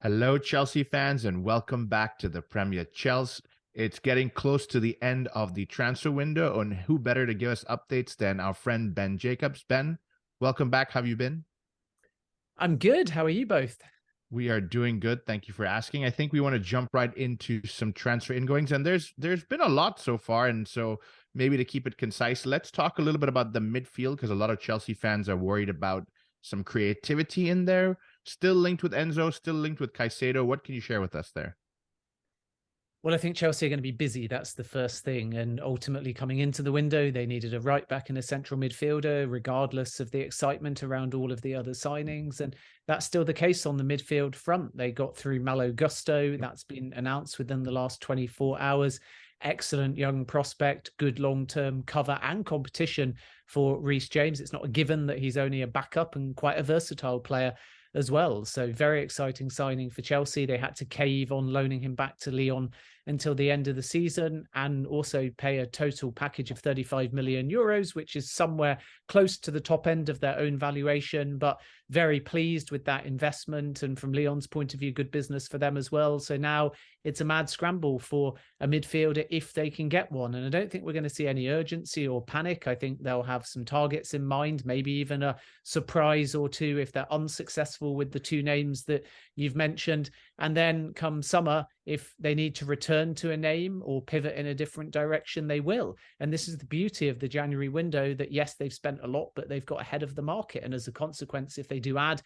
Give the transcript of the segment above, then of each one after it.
Hello, Chelsea fans, and welcome back to the Premier Chelsea. It's getting close to the end of the transfer window, and who better to give us updates than our friend Ben Jacobs? Ben, welcome back. How have you been? I'm good. How are you both? We are doing good. Thank you for asking. I think we want to jump right into some transfer ingoings, and there's been a lot so far, and so maybe to keep it concise, let's talk a little bit about the midfield because a lot of Chelsea fans are worried about some creativity in there. Still linked with Enzo, still linked with Caicedo. What can you share with us there? Well, I think Chelsea are going to be busy. That's the first thing. And ultimately, coming into the window, they needed a right back and a central midfielder, regardless of the excitement around all of the other signings. And that's still the case on the midfield front. They got through Malo Gusto. That's been announced within the last 24 hours. Excellent young prospect, good long-term cover and competition for Reece James. It's not a given that he's only a backup and quite a versatile player as well. So very exciting signing for Chelsea. They had to cave on loaning him back to Lyon until the end of the season and also pay a total package of 35 million euros, which is somewhere close to the top end of their own valuation, but very pleased with that investment. And from Lyon's point of view, good business for them as well. So now it's a mad scramble for a midfielder if they can get one. And I don't think we're going to see any urgency or panic. I think they'll have some targets in mind, maybe even a surprise or two if they're unsuccessful with the two names that you've mentioned. And then come summer, if they need to return to a name or pivot in a different direction, they will. And this is the beauty of the January window, that yes, they've spent a lot, but they've got ahead of the market. And as a consequence, if they do add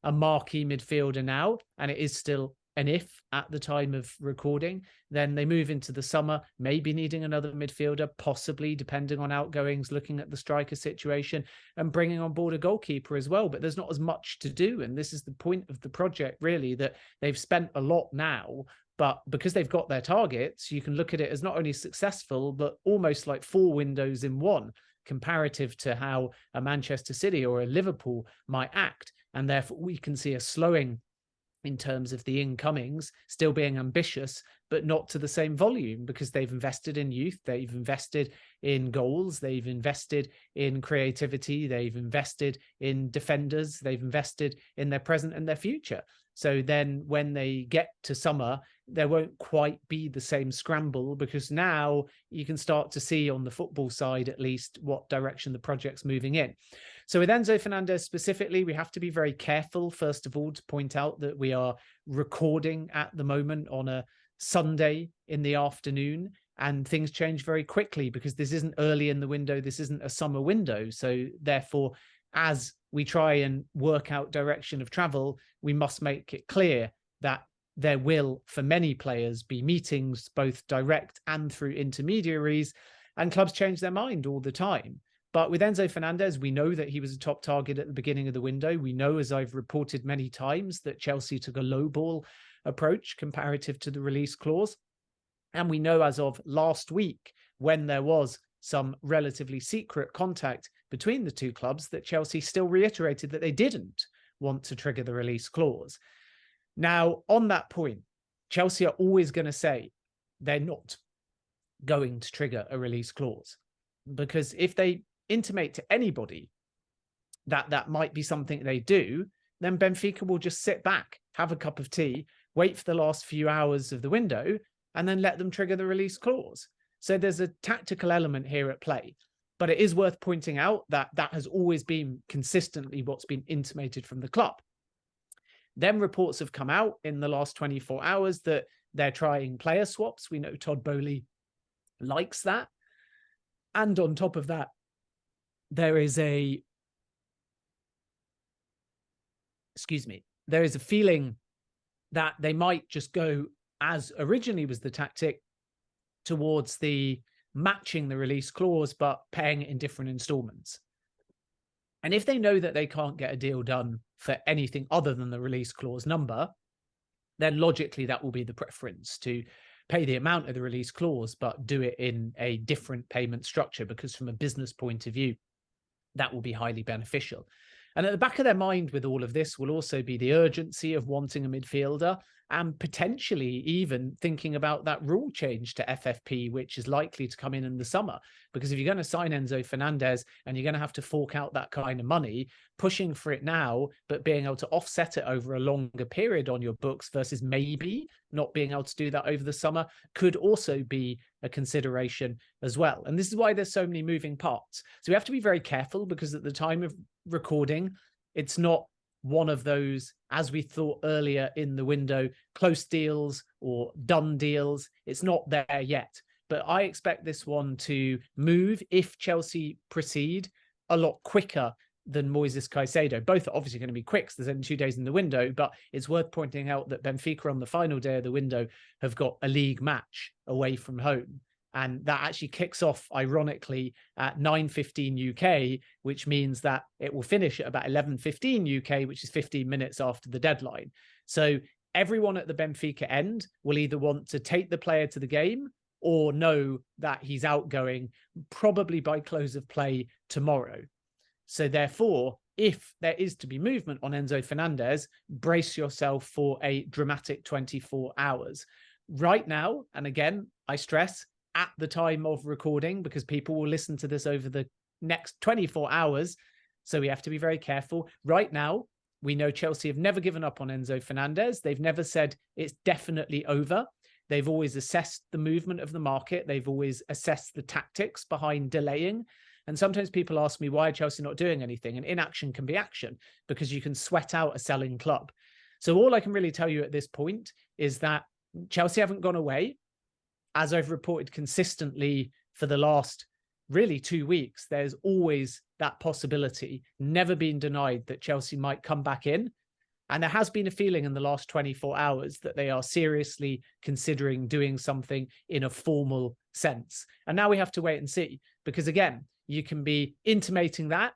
a marquee midfielder now, and it is still an if at the time of recording, then they move into the summer, maybe needing another midfielder, possibly depending on outgoings, looking at the striker situation and bringing on board a goalkeeper as well. But there's not as much to do. And this is the point of the project, really, that they've spent a lot now, but because they've got their targets, you can look at it as not only successful, but almost like four windows in one, comparative to how a Manchester City or a Liverpool might act. And therefore we can see a slowing in terms of the incomings, still being ambitious, but not to the same volume, because they've invested in youth, they've invested in goals, they've invested in creativity, they've invested in defenders, they've invested in their present and their future. So then when they get to summer, there won't quite be the same scramble, because now you can start to see on the football side, at least, what direction the project's moving in. So with Enzo Fernandez specifically, we have to be very careful, first of all, to point out that we are recording at the moment on a Sunday in the afternoon, and things change very quickly because this isn't early in the window. This isn't a summer window. So therefore, as we try and work out direction of travel, we must make it clear that there will, for many players, be meetings, both direct and through intermediaries, and clubs change their mind all the time. But with Enzo Fernandez, we know that he was a top target at the beginning of the window. We know, as I've reported many times, that Chelsea took a low ball approach comparative to the release clause. And we know as of last week, when there was some relatively secret contact between the two clubs, that Chelsea still reiterated that they didn't want to trigger the release clause. Now, on that point, Chelsea are always going to say they're not going to trigger a release clause, because if they intimate to anybody that that might be something they do, then Benfica will just sit back, have a cup of tea, wait for the last few hours of the window, and then let them trigger the release clause. So there's a tactical element here at play. But it is worth pointing out that that has always been consistently what's been intimated from the club. Then reports have come out in the last 24 hours that they're trying player swaps. We know Todd Boehly likes that. And on top of that, there is a feeling that they might just go, as originally was the tactic, towards the matching the release clause, but paying it in different installments. And if they know that they can't get a deal done for anything other than the release clause number, then logically that will be the preference, to pay the amount of the release clause, but do it in a different payment structure, because from a business point of view, that will be highly beneficial. And at the back of their mind with all of this will also be the urgency of wanting a midfielder. and potentially even thinking about that rule change to FFP, which is likely to come in the summer. Because if you're going to sign Enzo Fernandez and you're going to have to fork out that kind of money, pushing for it now, but being able to offset it over a longer period on your books versus maybe not being able to do that over the summer could also be a consideration as well. And this is why there's so many moving parts. So we have to be very careful, because at the time of recording, it's not one of those, as we thought earlier in the window, close deals or done deals. It's not there yet. But I expect this one to move, if Chelsea proceed, a lot quicker than Moises Caicedo. Both are obviously going to be quick, so there's only 2 days in the window, but it's worth pointing out that Benfica on the final day of the window have got a league match away from home. And that actually kicks off, ironically, at 9:15 UK, which means that it will finish at about 11:15 UK, which is 15 minutes after the deadline. So everyone at the Benfica end will either want to take the player to the game or know that he's outgoing, probably by close of play tomorrow. So therefore, if there is to be movement on Enzo Fernandez, brace yourself for a dramatic 24 hours. Right now, and again, I stress, at the time of recording, because people will listen to this over the next 24 hours. So we have to be very careful. Right now, we know Chelsea have never given up on Enzo Fernandez. They've never said it's definitely over. They've always assessed the movement of the market. They've always assessed the tactics behind delaying. And sometimes people ask me, why are Chelsea not doing anything? And inaction can be action, because you can sweat out a selling club. So all I can really tell you at this point is that Chelsea haven't gone away. As I've reported consistently for the last really 2 weeks, there's always that possibility, never been denied, that Chelsea might come back in. And there has been a feeling in the last 24 hours that they are seriously considering doing something in a formal sense. And now we have to wait and see, because again, you can be intimating that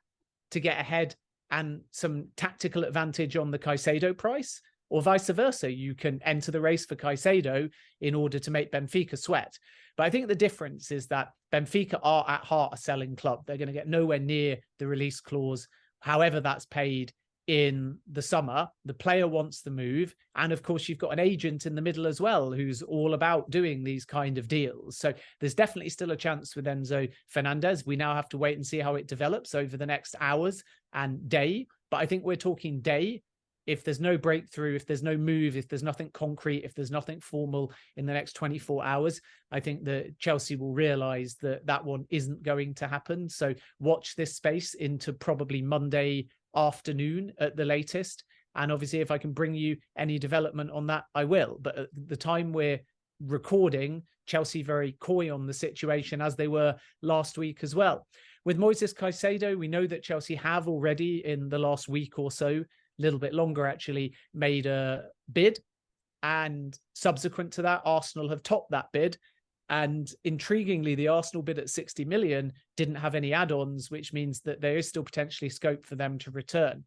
to get ahead and some tactical advantage on the Caicedo price, or vice versa. You can enter the race for Caicedo in order to make Benfica sweat. But I think the difference is that Benfica are at heart a selling club. They're going to get nowhere near the release clause, however that's paid in the summer. The player wants the move. And of course, you've got an agent in the middle as well, who's all about doing these kind of deals. So there's definitely still a chance with Enzo Fernandez. We now have to wait and see how it develops over the next hours and day. But I think we're talking day. If there's no breakthrough, if there's no move, if there's nothing concrete, if there's nothing formal in the next 24 hours, I think that Chelsea will realise that that one isn't going to happen. So watch this space into probably Monday afternoon at the latest. And obviously, if I can bring you any development on that, I will. But at the time we're recording, Chelsea very coy on the situation, as they were last week as well. With Moises Caicedo, we know that Chelsea have already in the last week or so, little bit longer actually, made a bid, and subsequent to that, Arsenal have topped that bid. And intriguingly, the Arsenal bid at 60 million didn't have any add-ons, which means that there is still potentially scope for them to return.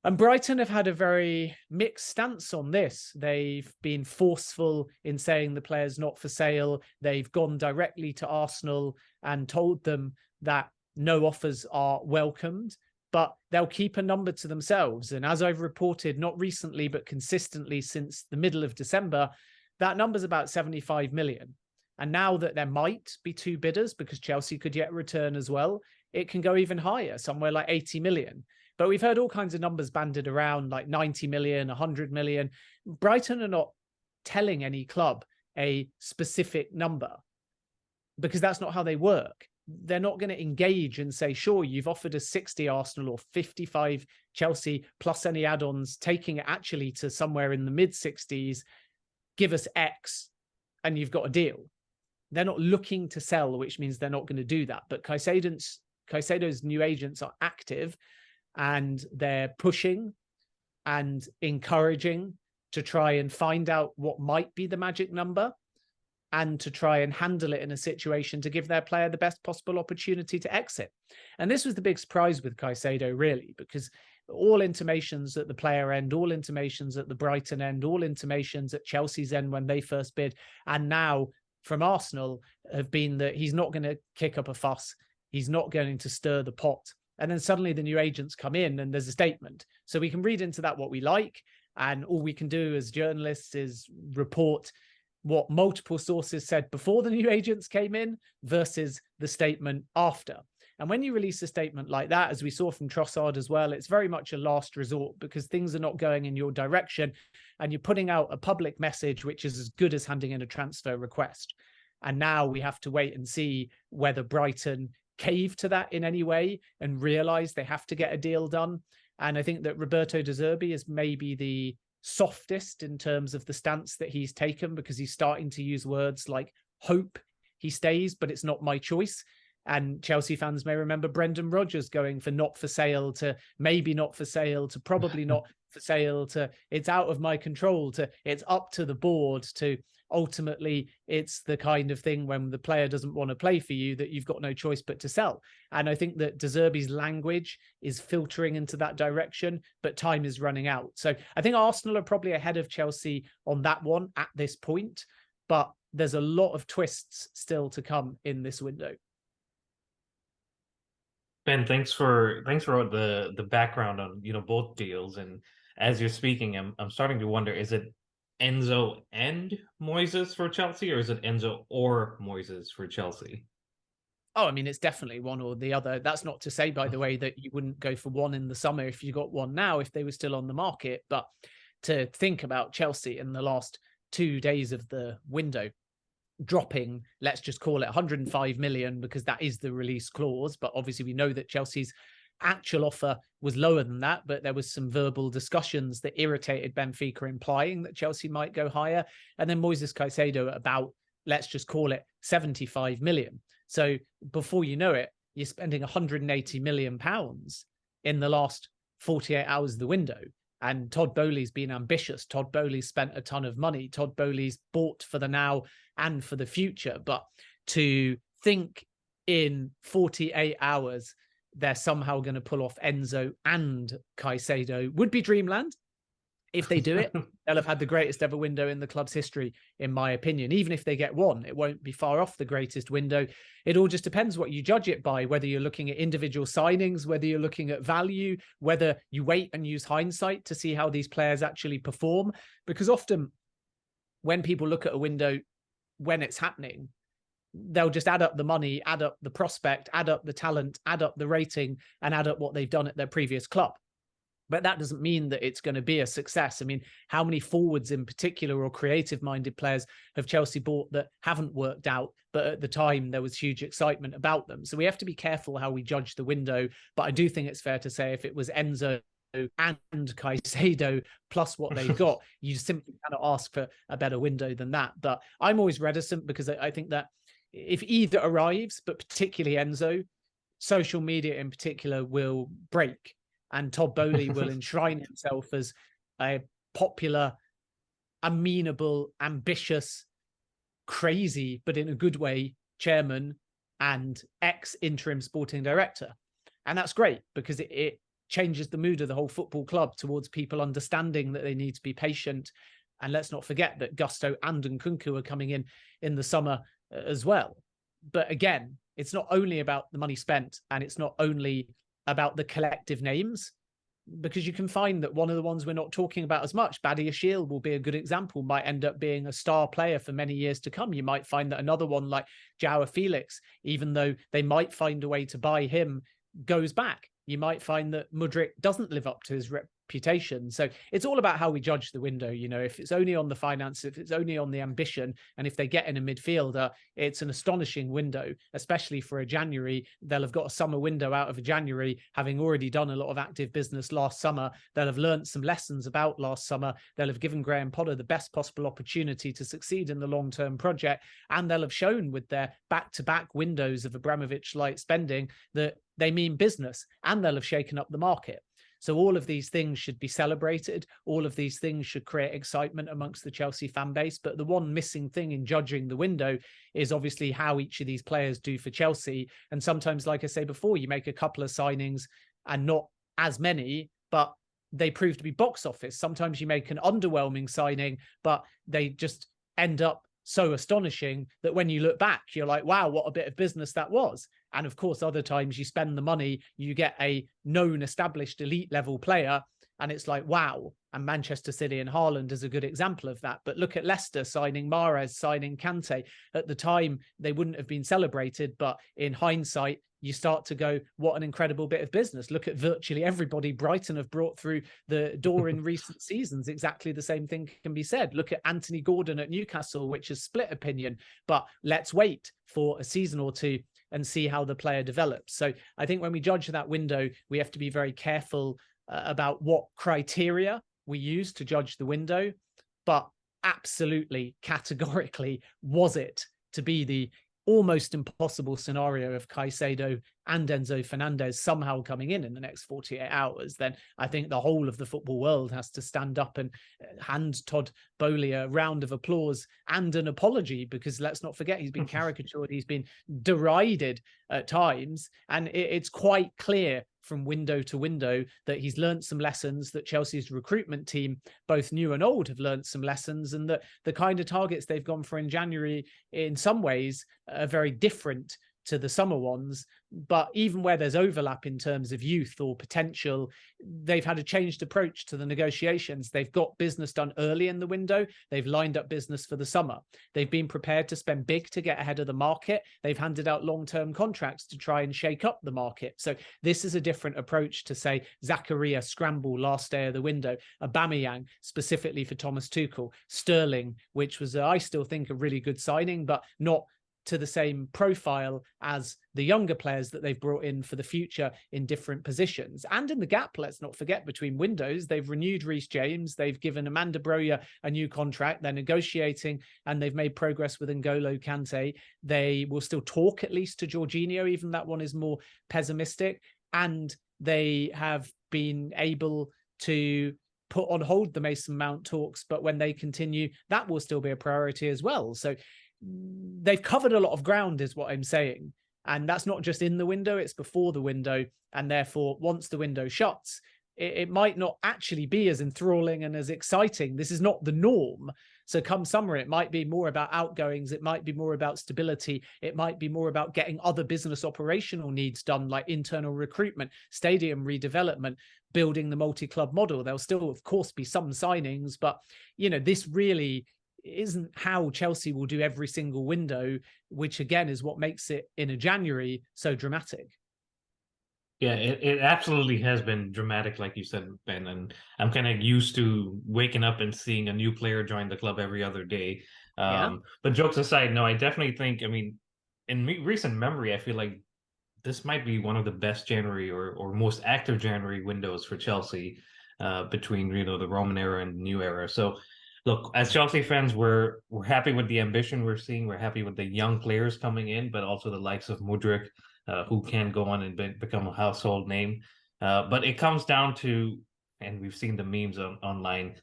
And Brighton have had a very mixed stance on this. They've been forceful in saying the player's not for sale. They've gone directly to Arsenal and told them that no offers are welcomed, but they'll keep a number to themselves. And as I've reported, not recently, but consistently since the middle of December, that number's about 75 million. And now that there might be two bidders, because Chelsea could yet return as well, it can go even higher, somewhere like 80 million. But we've heard all kinds of numbers banded around, like 90 million, 100 million. Brighton are not telling any club a specific number, because that's not how they work. They're not going to engage and say, sure, you've offered us 60 Arsenal or 55 Chelsea plus any add-ons, taking it actually to somewhere in the mid-60s, give us X and you've got a deal. They're not looking to sell, which means they're not going to do that. But Caicedo's new agents are active, and they're pushing and encouraging to try and find out what might be the magic number, and to try and handle it in a situation to give their player the best possible opportunity to exit. And this was the big surprise with Caicedo, really, because all intimations at the player end, all intimations at the Brighton end, all intimations at Chelsea's end when they first bid, and now from Arsenal, have been that he's not going to kick up a fuss. He's not going to stir the pot. And then suddenly the new agents come in and there's a statement. So we can read into that what we like. And all we can do as journalists is report what multiple sources said before the new agents came in versus the statement after. And when you release a statement like that, as we saw from Trossard as well, it's very much a last resort because things are not going in your direction. And you're putting out a public message, which is as good as handing in a transfer request. And now we have to wait and see whether Brighton cave to that in any way and realize they have to get a deal done. And I think that Roberto De Zerbi is maybe the softest in terms of the stance that he's taken, because he's starting to use words like hope he stays, but it's not my choice. And Chelsea fans may remember Brendan Rodgers going for not for sale to maybe not for sale to probably not for sale to it's out of my control to it's up to the board to ultimately it's the kind of thing when the player doesn't want to play for you that you've got no choice but to sell. And I think that De Zerbi's language is filtering into that direction, but time is running out. So I think Arsenal are probably ahead of Chelsea on that one at this point, but there's a lot of twists still to come in this window. Ben, thanks for the background on both deals. And as you're speaking, I'm starting to wonder, is it Enzo and Moises for Chelsea, or is it Enzo or Moises for Chelsea? Oh, I mean, it's definitely one or the other. That's not to say, by the way, that you wouldn't go for one in the summer if you got one now, if they were still on the market. But to think about Chelsea in the last 2 days of the window, dropping, let's just call it 105 million, because that is the release clause. But obviously we know that Chelsea's actual offer was lower than that, but there was some verbal discussions that irritated Benfica, implying that Chelsea might go higher. And then Moises Caicedo at about, let's just call it 75 million. So before you know it, you're spending 180 million pounds in the last 48 hours of the window. And Todd Boehly's been ambitious. Todd Boehly's spent a ton of money. Todd Boehly's bought for the now and for the future. But to think in 48 hours, they're somehow going to pull off Enzo and Caicedo would be dreamland. If they do it, they'll have had the greatest ever window in the club's history, in my opinion. Even if they get one, it won't be far off the greatest window. It all just depends what you judge it by, whether you're looking at individual signings, whether you're looking at value, whether you wait and use hindsight to see how these players actually perform. Because often when people look at a window, when it's happening, they'll just add up the money, add up the prospect, add up the talent, add up the rating, and add up what they've done at their previous club. But that doesn't mean that it's going to be a success. I mean, how many forwards in particular or creative-minded players have Chelsea bought that haven't worked out, but at the time there was huge excitement about them? So we have to be careful how we judge the window. But I do think it's fair to say if it was Enzo and Caicedo plus what they've got, you simply cannot ask for a better window than that. But I'm always reticent, because I think that if either arrives, but particularly Enzo, social media in particular will break. And Todd Boehly will enshrine himself as a popular, amenable, ambitious, crazy, but in a good way, chairman and ex-interim sporting director. And that's great, because it changes the mood of the whole football club towards people understanding that they need to be patient. And let's not forget that Gusto and Nkunku are coming in the summer as well. But again, it's not only about the money spent, and it's not only about the collective names, because you can find that one of the ones we're not talking about as much, Badiashile, will be a good example, might end up being a star player for many years to come. You might find that another one like Joao Felix, even though they might find a way to buy him, goes back. You might find that Mudryk doesn't live up to his reputation. So it's all about how we judge the window. If it's only on the finance, if it's only on the ambition, and if they get in a midfielder, it's an astonishing window, especially for a January. They'll have got a summer window out of a January, having already done a lot of active business last summer. They'll have learned some lessons about last summer. They'll have given Graham Potter the best possible opportunity to succeed in the long-term project. And they'll have shown with their back-to-back windows of Abramovich-like spending that they mean business, and they'll have shaken up the market. So all of these things should be celebrated. All of these things should create excitement amongst the Chelsea fan base. But the one missing thing in judging the window is obviously how each of these players do for Chelsea. And sometimes, like I say before, you make a couple of signings and not as many, but they prove to be box office. Sometimes you make an underwhelming signing, but they just end up so astonishing that when you look back, you're like, wow, what a bit of business that was. And of course, other times you spend the money, you get a known established elite level player, and it's like, wow. And Manchester City and Haaland is a good example of that. But look at Leicester signing Mahrez, signing Kante. At the time, they wouldn't have been celebrated. But in hindsight, you start to go, what an incredible bit of business. Look at virtually everybody Brighton have brought through the door in recent seasons. Exactly the same thing can be said. Look at Anthony Gordon at Newcastle, which has split opinion. But let's wait for a season or two and see how the player develops. So I think when we judge that window, we have to be very careful about what criteria we use to judge the window. But absolutely, categorically, was it to be the almost impossible scenario of Caicedo and Enzo Fernandez somehow coming in the next 48 hours, then I think the whole of the football world has to stand up and hand Todd Boehly a round of applause and an apology, because let's not forget, he's been caricatured, he's been derided at times, and it's quite clear from window to window that he's learned some lessons, that Chelsea's recruitment team, both new and old, have learned some lessons, and that the kind of targets they've gone for in January in some ways are very different to the summer ones. But even where there's overlap in terms of youth or potential, they've had a changed approach to the negotiations. They've got business done early in the window. They've lined up business for the summer. They've been prepared to spend big to get ahead of the market. They've handed out long-term contracts to try and shake up the market. So this is a different approach to, say, Zakaria scramble last day of the window, Aubameyang specifically for Thomas Tuchel, Sterling, which was, I still think, a really good signing, but not to the same profile as the younger players that they've brought in for the future in different positions. And in the gap, let's not forget, between windows, they've renewed Reece James, they've given Amanda Broja a new contract, they're negotiating, and they've made progress with N'Golo Kante. They will still talk at least to Jorginho, even that one is more pessimistic. And they have been able to put on hold the Mason Mount talks, but when they continue, that will still be a priority as well. So they've covered a lot of ground is what I'm saying. And that's not just in the window, it's before the window. And therefore, once the window shuts, it might not actually be as enthralling and as exciting. This is not the norm. So come summer, it might be more about outgoings. It might be more about stability. It might be more about getting other business operational needs done, like internal recruitment, stadium redevelopment, building the multi-club model. There'll still, of course, be some signings, but, you know, this really isn't how Chelsea will do every single window, which again is what makes it in a January so dramatic. Yeah, it absolutely has been dramatic, like you said, Ben. And I'm kind of used to waking up and seeing a new player join the club every other day. But jokes aside, no, I definitely think, I mean, in recent memory, I feel like this might be one of the best January or most active January windows for Chelsea between, you know, the Roman era and the new era. So look, as Chelsea fans, we're happy with the ambition we're seeing. We're happy with the young players coming in, but also the likes of Mudryk, who can go on and become a household name. But it comes down to, and we've seen the memes online,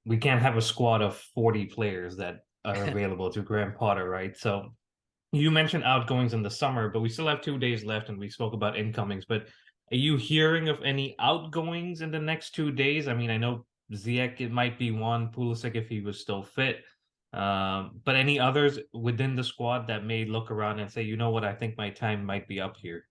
we can't have a squad of 40 players that are available to Graham Potter, right? So you mentioned outgoings in the summer, but we still have 2 days left, and we spoke about incomings. But are you hearing of any outgoings in the next 2 days? I mean, I know Ziyech, it might be one, Pulisic if he was still fit. But any others within the squad that may look around and say, you know what, I think my time might be up here?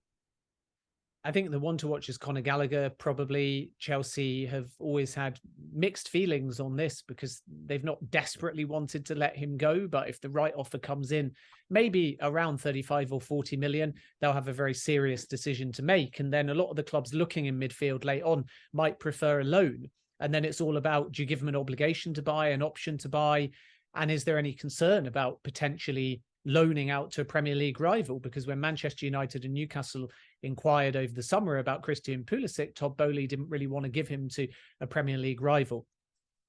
I think the one to watch is Conor Gallagher. Probably Chelsea have always had mixed feelings on this because they've not desperately wanted to let him go. But if the right offer comes in, maybe around 35 or 40 million, they'll have a very serious decision to make. And then a lot of the clubs looking in midfield late on might prefer a loan. And then it's all about, do you give them an obligation to buy, an option to buy? And is there any concern about potentially loaning out to a Premier League rival? Because when Manchester United and Newcastle inquired over the summer about Christian Pulisic, Todd Boehly didn't really want to give him to a Premier League rival.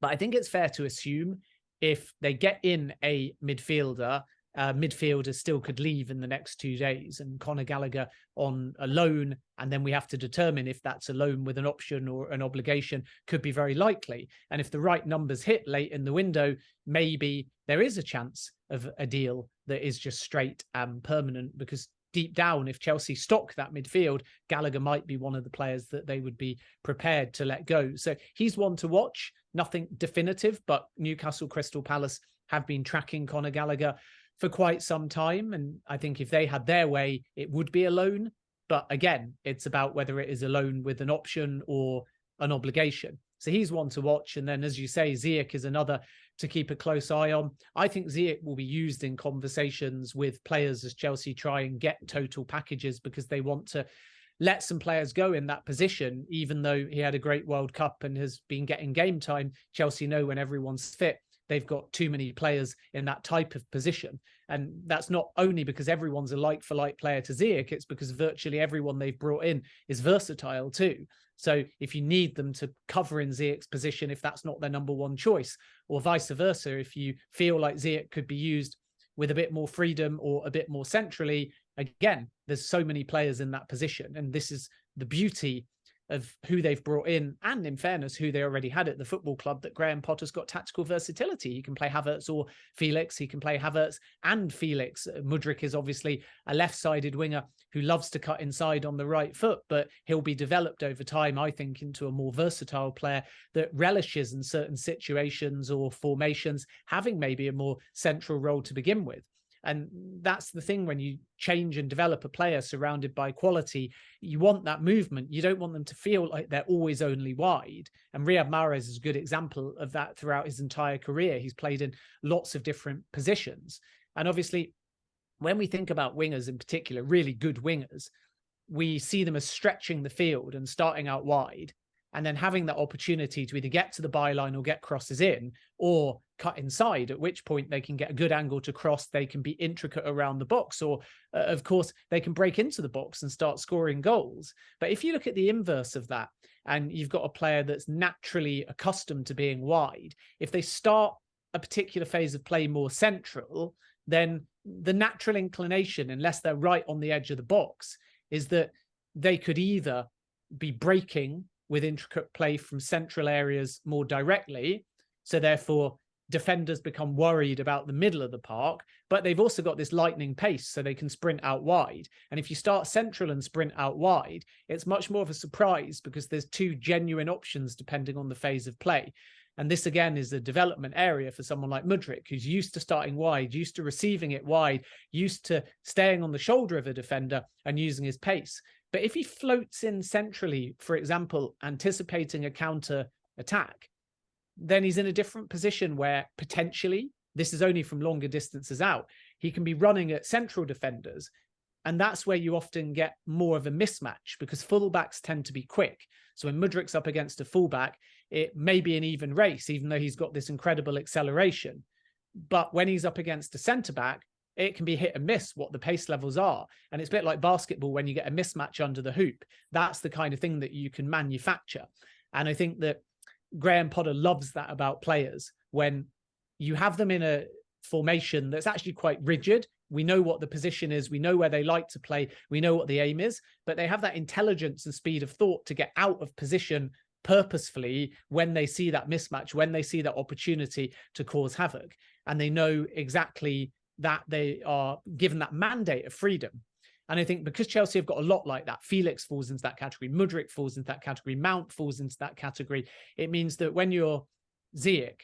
But I think it's fair to assume if they get in a midfielder, midfielders still could leave in the next 2 days, and Conor Gallagher on a loan, and then we have to determine if that's a loan with an option or an obligation, could be very likely. And if the right numbers hit late in the window, maybe there is a chance of a deal that is just straight and permanent, because deep down, if Chelsea stock that midfield, Gallagher might be one of the players that they would be prepared to let go. So he's one to watch. Nothing definitive, but Newcastle, Crystal Palace have been tracking Conor Gallagher for quite some time. And I think if they had their way, it would be a loan. But again, it's about whether it is a loan with an option or an obligation. So he's one to watch. And then, as you say, Ziyech is another to keep a close eye on. I think Ziyech will be used in conversations with players as Chelsea try and get total packages, because they want to let some players go in that position. Even though he had a great World Cup and has been getting game time, Chelsea know when everyone's fit, they've got too many players in that type of position. And that's not only because everyone's a like-for-like player to Ziyech, it's because virtually everyone they've brought in is versatile too. So if you need them to cover in Ziyech's position, if that's not their number one choice, or vice versa, if you feel like Ziyech could be used with a bit more freedom or a bit more centrally, again, there's so many players in that position. And this is the beauty of who they've brought in, and in fairness, who they already had at the football club, that Graham Potter's got tactical versatility. He can play Havertz or Felix. He can play Havertz and Felix. Mudryk is obviously a left-sided winger who loves to cut inside on the right foot, but he'll be developed over time, I think, into a more versatile player that relishes in certain situations or formations, having maybe a more central role to begin with. And that's the thing, when you change and develop a player surrounded by quality, you want that movement. You don't want them to feel like they're always only wide. And Riyad Mahrez is a good example of that throughout his entire career. He's played in lots of different positions. And obviously, when we think about wingers in particular, really good wingers, we see them as stretching the field and starting out wide, and then having that opportunity to either get to the byline or get crosses in, or cut inside, at which point they can get a good angle to cross. They can be intricate around the box, or of course, they can break into the box and start scoring goals. But if you look at the inverse of that, and you've got a player that's naturally accustomed to being wide, if they start a particular phase of play more central, then the natural inclination, unless they're right on the edge of the box, is that they could either be breaking with intricate play from central areas more directly, so therefore defenders become worried about the middle of the park, but they've also got this lightning pace, so they can sprint out wide. And if you start central and sprint out wide, it's much more of a surprise, because there's two genuine options depending on the phase of play. And this, again, is a development area for someone like Mudryk, who's used to starting wide, used to receiving it wide, used to staying on the shoulder of a defender and using his pace. But if he floats in centrally, for example, anticipating a counter attack, then he's in a different position where potentially, this is only from longer distances out, he can be running at central defenders. And that's where you often get more of a mismatch, because fullbacks tend to be quick. So when Mudryk's up against a fullback, it may be an even race, even though he's got this incredible acceleration. But when he's up against a centre-back, it can be hit and miss what the pace levels are. And it's a bit like basketball when you get a mismatch under the hoop. That's the kind of thing that you can manufacture. And I think that Graham Potter loves that about players. When you have them in a formation that's actually quite rigid, we know what the position is, we know where they like to play, we know what the aim is, but they have that intelligence and speed of thought to get out of position purposefully when they see that mismatch, when they see that opportunity to cause havoc. And they know exactly that they are given that mandate of freedom. And I think because Chelsea have got a lot like that, Felix falls into that category, Mudryk falls into that category, Mount falls into that category. It means that when you're Ziyech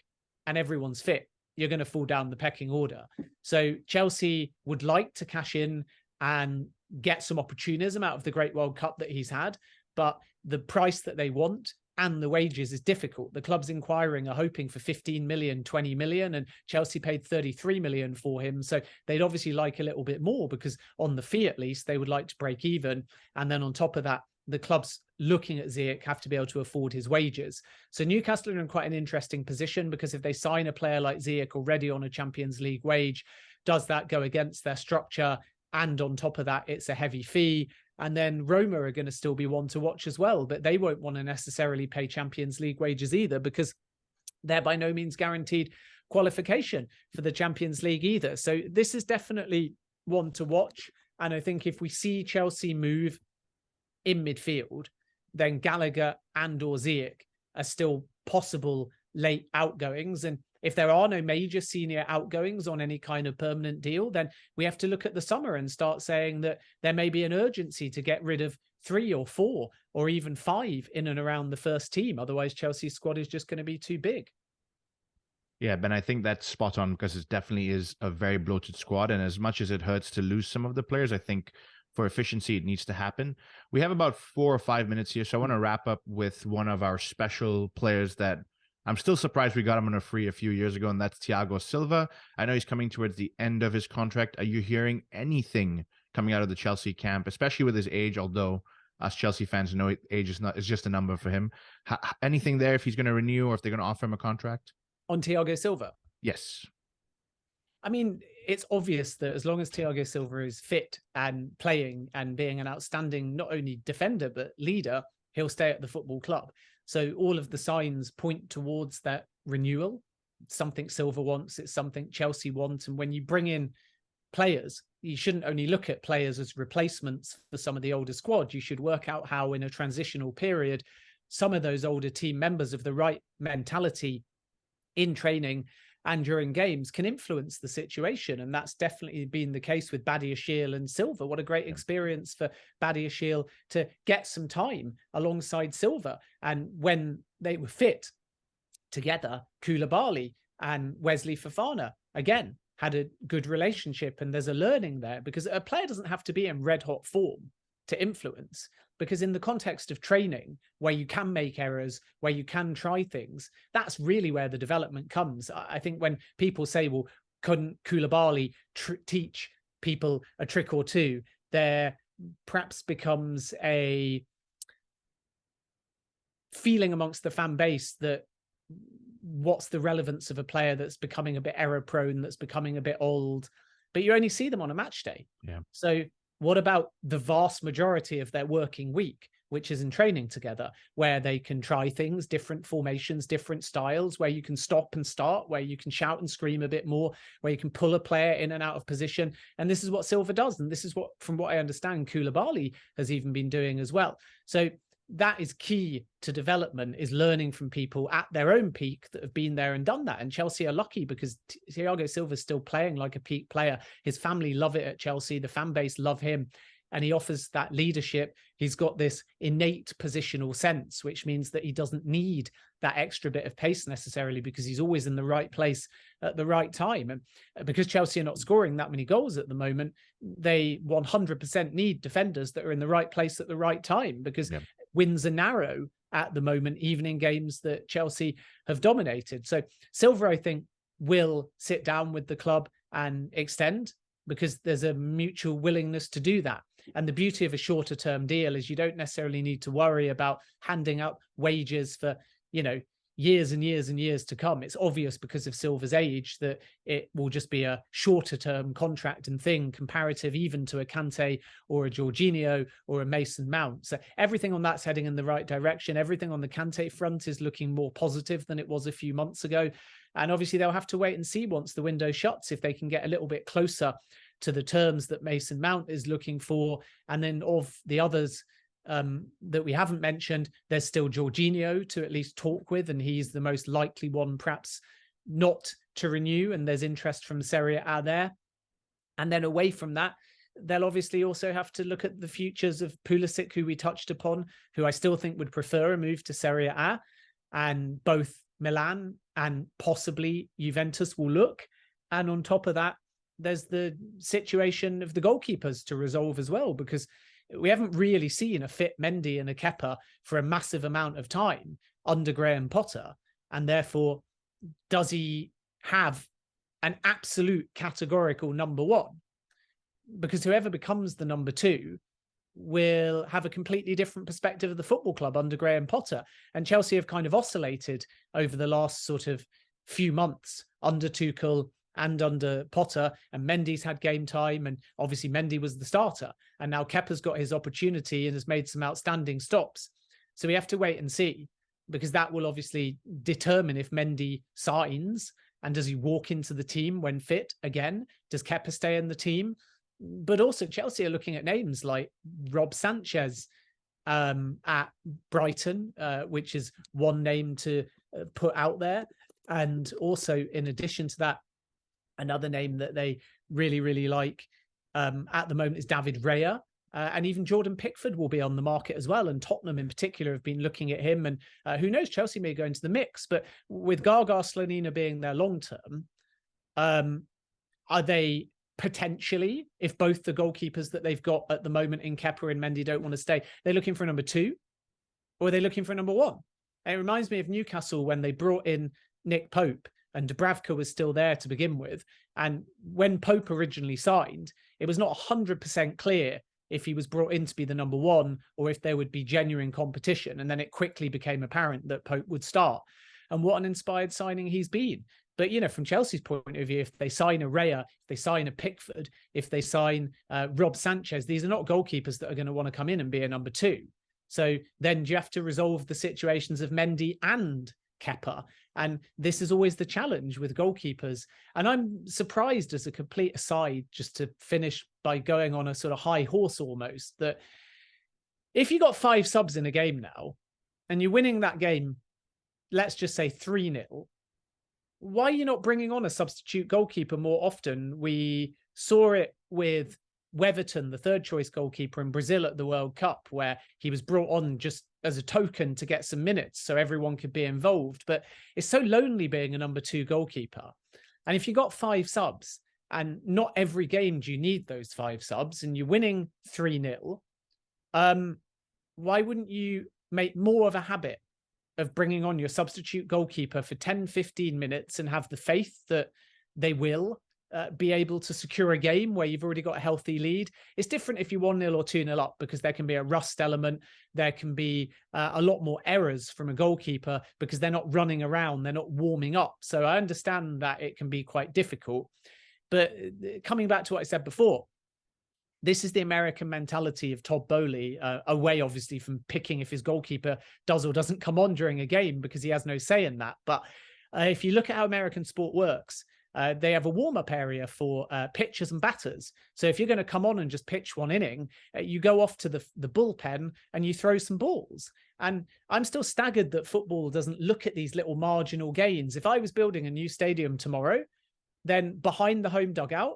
and everyone's fit, you're going to fall down the pecking order. So Chelsea would like to cash in and get some opportunism out of the great World Cup that he's had, but the price that they want and the wages is difficult. The clubs inquiring are hoping for 15 million, 20 million, and Chelsea paid 33 million for him. So they'd obviously like a little bit more, because on the fee, at least, they would like to break even. And then on top of that, the clubs looking at Ziyech have to be able to afford his wages. So Newcastle are in quite an interesting position, because if they sign a player like Ziyech already on a Champions League wage, does that go against their structure? And on top of that, it's a heavy fee. And then Roma are going to still be one to watch as well, but they won't want to necessarily pay Champions League wages either, because they're by no means guaranteed qualification for the Champions League either. So this is definitely one to watch. And I think if we see Chelsea move in midfield, then Gallagher and or Ziyech are still possible late outgoings. And if there are no major senior outgoings on any kind of permanent deal, then we have to look at the summer and start saying that there may be an urgency to get rid of 3 or 4 or even 5 in and around the first team. Otherwise, Chelsea's squad is just going to be too big. Yeah, Ben, I think that's spot on, because it definitely is a very bloated squad. And as much as it hurts to lose some of the players, I think for efficiency, it needs to happen. We have about 4 or 5 minutes here, so I want to wrap up with one of our special players that I'm still surprised we got him on a free a few years ago, and that's Thiago Silva. I know he's coming towards the end of his contract. Are you hearing anything coming out of the Chelsea camp, especially with his age, although us Chelsea fans know age is just a number for him? Anything there if he's going to renew or if they're going to offer him a contract? On Thiago Silva? Yes. I mean, it's obvious that as long as Thiago Silva is fit and playing and being an outstanding, not only defender, but leader, he'll stay at the football club. So all of the signs point towards that renewal. Something Silva wants, it's something Chelsea want. And when you bring in players, you shouldn't only look at players as replacements for some of the older squad. You should work out how in a transitional period, some of those older team members of the right mentality in training and during games can influence the situation. And that's definitely been the case with Badiashile and Silva. What a great experience for Badiashile to get some time alongside Silva. And when they were fit together, Koulibaly and Wesley Fofana, again, had a good relationship. And there's a learning there, because a player doesn't have to be in red hot form to influence, because in the context of training, where you can make errors, where you can try things, that's really where the development comes. I think when people say, well, couldn't Koulibaly teach people a trick or two, there perhaps becomes a feeling amongst the fan base that what's the relevance of a player that's becoming a bit error prone, that's becoming a bit old, but you only see them on a match day. Yeah. So what about the vast majority of their working week, which is in training together, where they can try things, different formations, different styles, where you can stop and start, where you can shout and scream a bit more, where you can pull a player in and out of position. And this is what Silva does. And this is what, from what I understand, Koulibaly has even been doing as well. So that is key to development, is learning from people at their own peak that have been there and done that. And Chelsea are lucky because Thiago Silva is still playing like a peak player. His family love it at Chelsea. The fan base love him. And he offers that leadership. He's got this innate positional sense, which means that he doesn't need that extra bit of pace necessarily, because he's always in the right place at the right time. And because Chelsea are not scoring that many goals at the moment, they 100% need defenders that are in the right place at the right time, because wins are narrow at the moment, even in games that Chelsea have dominated. So Silva, I think, will sit down with the club and extend, because there's a mutual willingness to do that. And the beauty of a shorter term deal is you don't necessarily need to worry about handing out wages for, you know, years and years and years to come. It's obvious because of Silva's age that it will just be a shorter term contract and thing, comparative even to a Kante or a Jorginho or a Mason Mount. So everything on that's heading in the right direction. Everything on the Kante front is looking more positive than it was a few months ago. And obviously they'll have to wait and see once the window shuts if they can get a little bit closer to the terms that Mason Mount is looking for. And then of the others that we haven't mentioned, there's still Jorginho to at least talk with, and he's the most likely one perhaps not to renew, and there's interest from Serie A there. And then away from that, they'll obviously also have to look at the futures of Pulisic, who we touched upon, who I still think would prefer a move to Serie A, and both Milan and possibly Juventus will look. And on top of that, there's the situation of the goalkeepers to resolve as well, because we haven't really seen a fit Mendy and a Kepa for a massive amount of time under Graham Potter. And therefore, does he have an absolute categorical number one? Because whoever becomes the number two will have a completely different perspective of the football club under Graham Potter. And Chelsea have kind of oscillated over the last sort of few months under Tuchel and under Potter, and Mendy's had game time, and obviously Mendy was the starter, and now Kepa's got his opportunity and has made some outstanding stops. So we have to wait and see, because that will obviously determine if Mendy signs, and does he walk into the team when fit again? Does Kepa stay in the team? But also Chelsea are looking at names like Rob Sanchez at Brighton, which is one name to put out there. And also, in addition to that, another name that they really, really like at the moment is David Raya. And even Jordan Pickford will be on the market as well. And Tottenham in particular have been looking at him. And who knows, Chelsea may go into the mix. But with Gaga Slonina being their long term, are they potentially, if both the goalkeepers that they've got at the moment in Kepa and Mendy don't want to stay, they're looking for a number 2, or are they looking for a number 1? And it reminds me of Newcastle when they brought in Nick Pope and Dubravka was still there to begin with. And when Pope originally signed, it was not 100% clear if he was brought in to be the number 1 or if there would be genuine competition. And then it quickly became apparent that Pope would start. And what an inspired signing he's been. But, you know, from Chelsea's point of view, if they sign a Raya, if they sign a Pickford, if they sign Rob Sanchez, these are not goalkeepers that are going to want to come in and be a number 2. So then you have to resolve the situations of Mendy and Kepa. And this is always the challenge with goalkeepers. And I'm surprised, as a complete aside, just to finish by going on a sort of high horse almost, that if you got 5 subs in a game now and you're winning that game, let's just say 3-0, why are you not bringing on a substitute goalkeeper more often? We saw it with Weatherton, the third choice goalkeeper in Brazil at the World Cup, where he was brought on just as a token to get some minutes so everyone could be involved. But it's so lonely being a number 2 goalkeeper. And if you got 5 subs, and not every game do you need those 5 subs, and you're winning 3-0, why wouldn't you make more of a habit of bringing on your substitute goalkeeper for 10, 15 minutes and have the faith that they will be able to secure a game where you've already got a healthy lead? It's different if you're 1-0 or 2-0 up, because there can be a rust element. There can be a lot more errors from a goalkeeper because they're not running around, they're not warming up. So I understand that it can be quite difficult. But coming back to what I said before, this is the American mentality of Todd Boehly, away obviously from picking if his goalkeeper does or doesn't come on during a game, because he has no say in that. But if you look at how American sport works, they have a warm-up area for pitchers and batters. So if you're going to come on and just pitch one inning, you go off to the bullpen and you throw some balls. And I'm still staggered that football doesn't look at these little marginal gains. If I was building a new stadium tomorrow, then behind the home dugout,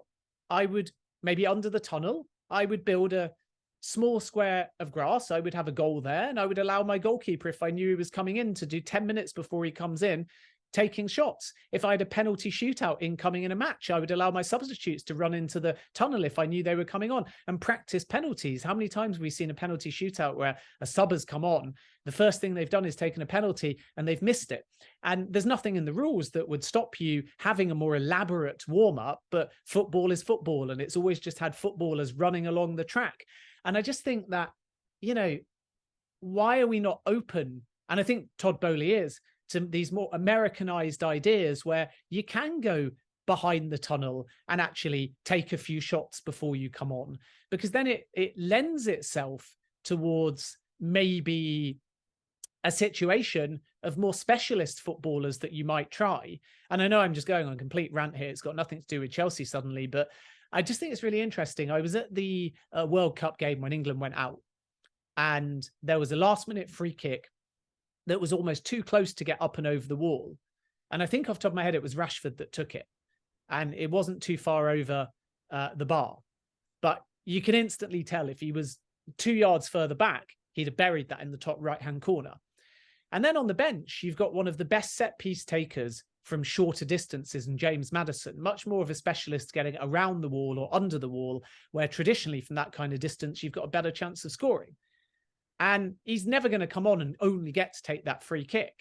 I would, maybe under the tunnel, I would build a small square of grass. I would have a goal there, and I would allow my goalkeeper, if I knew he was coming in, to do 10 minutes before he comes in, taking shots. If I had a penalty shootout incoming in a match, I would allow my substitutes to run into the tunnel if I knew they were coming on, and practice penalties. How many times have we seen a penalty shootout where a sub has come on, the first thing they've done is taken a penalty and they've missed it? And there's nothing in the rules that would stop you having a more elaborate warm-up, but football is football, and it's always just had footballers running along the track. And I just think that, you know, why are we not open? And I think Todd Boehly is, to these more Americanized ideas where you can go behind the tunnel and actually take a few shots before you come on, because then it lends itself towards maybe a situation of more specialist footballers that you might try. And I know I'm just going on a complete rant here. It's got nothing to do with Chelsea suddenly, but I just think it's really interesting. I was at the World Cup game when England went out, and there was a last-minute free kick that was almost too close to get up and over the wall. And I think off the top of my head, it was Rashford that took it. And it wasn't too far over the bar. But you can instantly tell if he was 2 yards further back, he'd have buried that in the top right-hand corner. And then on the bench, you've got one of the best set-piece takers from shorter distances in James Maddison, much more of a specialist getting around the wall or under the wall, where traditionally from that kind of distance, you've got a better chance of scoring. And he's never going to come on and only get to take that free kick.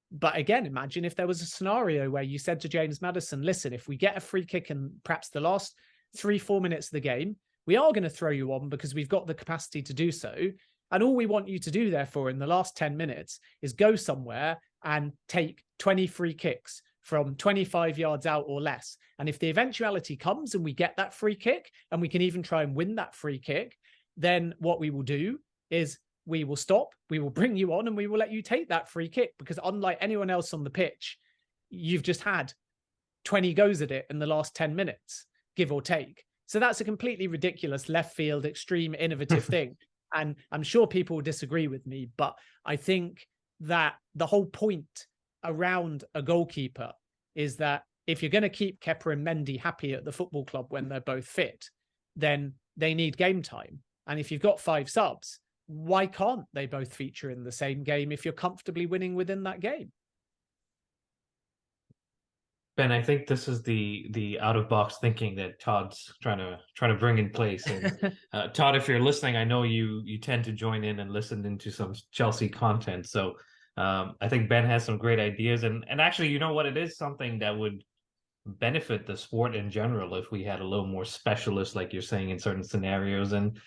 But again, imagine if there was a scenario where you said to James Maddison, listen, if we get a free kick in perhaps the last 3-4 minutes of the game, we are going to throw you on because we've got the capacity to do so. And all we want you to do, therefore, in the last 10 minutes is go somewhere and take 20 free kicks from 25 yards out or less. And if the eventuality comes and we get that free kick and we can even try and win that free kick, then what we will do is we will stop, we will bring you on, and we will let you take that free kick, because unlike anyone else on the pitch, you've just had 20 goes at it in the last 10 minutes, give or take. So that's a completely ridiculous left field, extreme, innovative thing. And I'm sure people will disagree with me, but I think that the whole point around a goalkeeper is that if you're going to keep Kepa and Mendy happy at the football club when they're both fit, then they need game time. And if you've got 5 subs, why can't they both feature in the same game if you're comfortably winning within that game? Ben, I think this is the out of box thinking that Todd's trying to bring in place. And Todd, if you're listening, I know you tend to join in and listen into some Chelsea content. So I think Ben has some great ideas, and actually, you know what, it is something that would benefit the sport in general if we had a little more specialists, like you're saying, in certain scenarios. And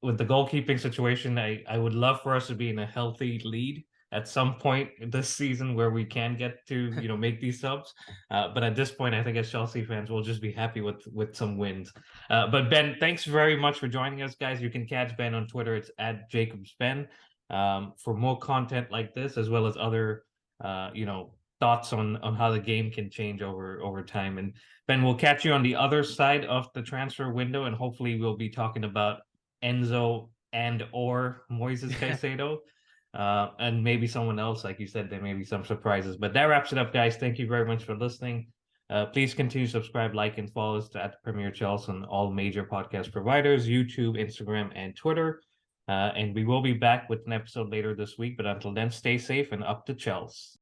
with the goalkeeping situation, I would love for us to be in a healthy lead at some point this season where we can get to make these subs. But at this point, I think as Chelsea fans, we'll just be happy with some wins. But Ben, thanks very much for joining us, guys. You can catch Ben on Twitter. It's @JacobsBen. For more content like this, as well as other thoughts on how the game can change over time. And Ben, we'll catch you on the other side of the transfer window, and hopefully we'll be talking about Enzo and or Moises Caicedo. And maybe someone else, like you said, there may be some surprises. But that wraps it up, guys. Thank you very much for listening. Please continue to subscribe, like, and follow us at Premier Chelsea on all major podcast providers, YouTube, Instagram, and Twitter. And we will be back with an episode later this week. But until then, stay safe and up to Chelsea.